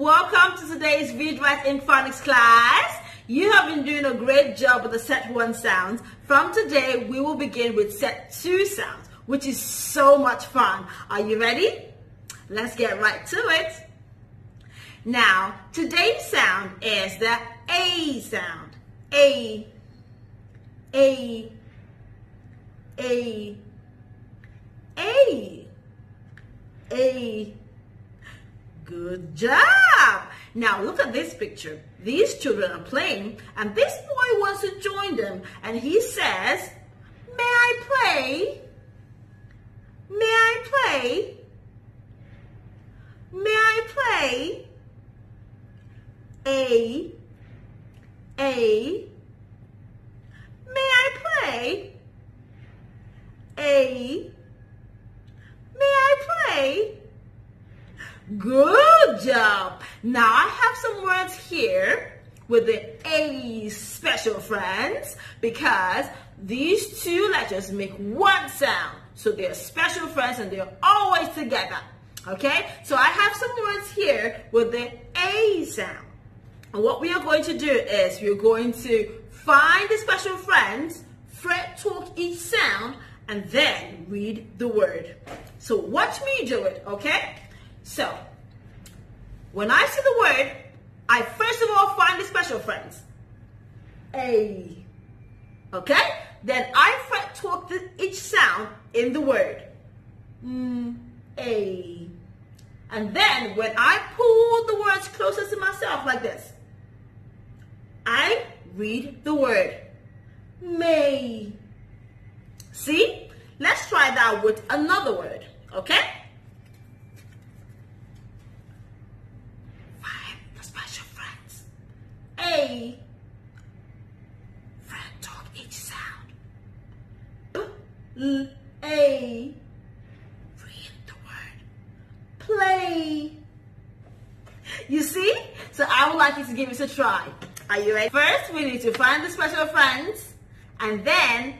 Welcome to today's RWI Phonics class. You have been doing a great job with the set 1 sounds. From today, we will begin with set 2 sounds, which is so much fun. Are you ready? Let's get right to it. Now, today's sound is the A sound. A, A, A, A, A. Good job! Now look at this picture. These children are playing and this boy wants to join them and he says, "May I play? May I play? May I play?" A, may I play? A, may I play? Good job. Now I have some words here with the A special friends because these two letters make one sound. So they're special friends and they're always together. Okay? So I have some words here with the A sound. And what we are going to do is we're going to find the special friends, fret talk each sound, and then read the word. So watch me do it, okay? So, when I see the word, I first of all find the special friends. A. Okay? Then I fret talk each sound in the word. A. And then when I pull the words closer to myself like this, I read the word. May. See? Let's try that with another word. Okay? A. Fret talk each sound. A. Read the word. Play. You see? So I would like you to give this a try. Are you ready? First, we need to find the special friends and then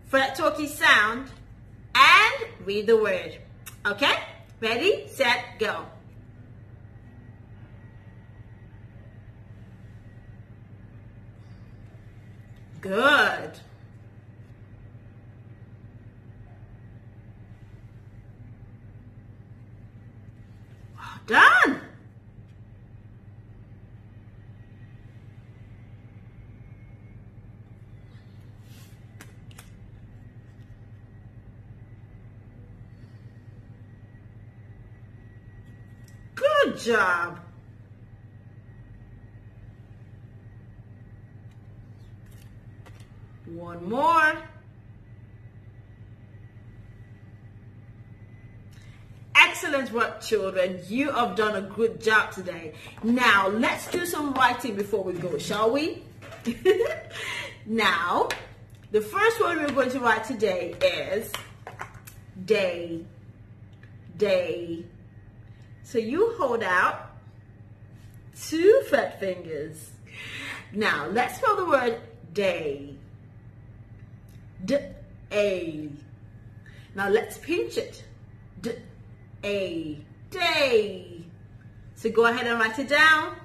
fret talk each sound and read the word. Okay? Ready, set, go. Good. Well done. Good job. One more. Excellent work, children. You have done a good job today. Now, let's do some writing before we go, shall we? Now, the first word we're going to write today is day. Day. So you hold out 2 fret fingers. Now, let's spell the word day. D-A. Now let's pinch it. D-A. Day. So go ahead and write it down.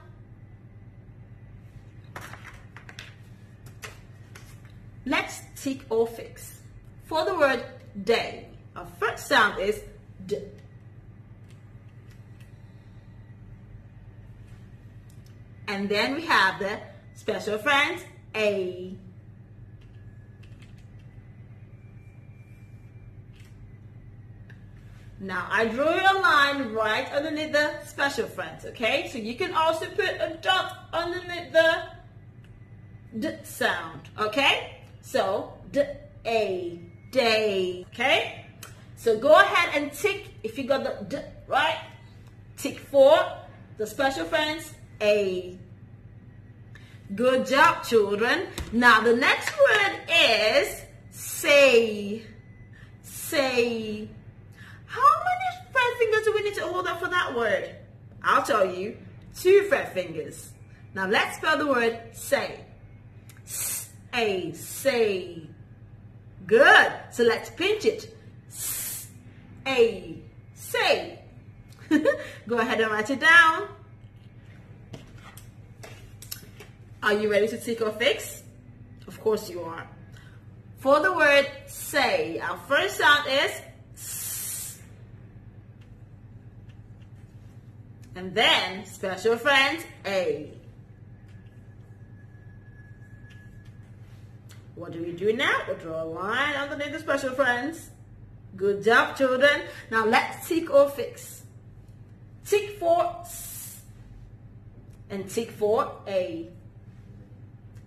Let's tick or fix. For the word day, our first sound is D. And then we have the special friends, A. Now, I drew a line right underneath the special friends, okay? So you can also put a dot underneath the D sound, okay? So, D-A, day, okay? So go ahead and tick, if you got the D, right? Tick for the special friends, A. Good job, children. Now, the next word is say. Say. How many fret fingers do we need to hold up for that word? I'll tell you, 2 fret fingers. Now let's spell the word say. S-A, say. Good. So let's pinch it. S-A, say. Go ahead and write it down. Are you ready to tick or fix? Of course you are. For the word say, our first sound is S. And then, special friends, A. What do we do now? We'll draw a line underneath the special friends. Good job, children. Now let's tick or fix. Tick for S and tick for A.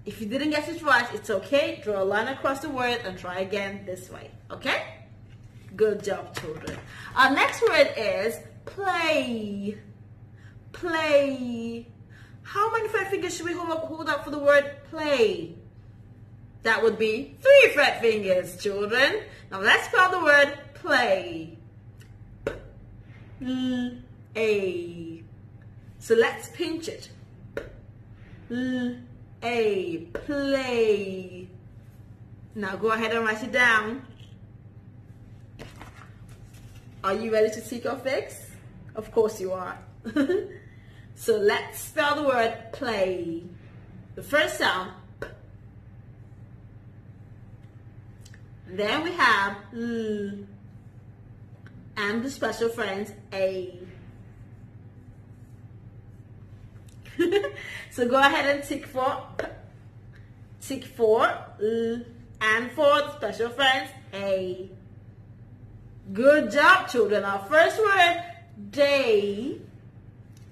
If you didn't get it right, it's okay. Draw a line across the word and try again this way. Okay? Good job, children. Our next word is play. Play. How many fret fingers should we hold up for the word play? That would be 3 fret fingers, children. Now let's spell the word play. P-L-A. So let's pinch it. P-L-A. Play. Now go ahead and write it down. Are you ready to tick or fix? Of course you are. So let's spell the word play. The first sound. Then we have L and the special friends A. So go ahead and tick for L and for the special friends A. Good job, children. Our first word, day.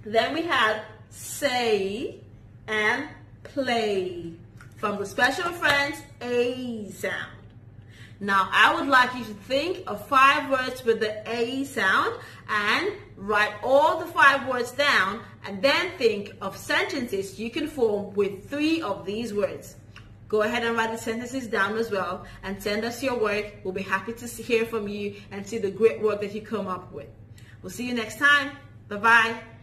Then we have say and play from the special friends A sound. Now, I would like you to think of 5 words with the A sound and write all the 5 words down, and then think of sentences you can form with 3 of these words. Go ahead and write the sentences down as well and send us your work. We'll be happy to hear from you and see the great work that you come up with. We'll see you next time. Bye-bye.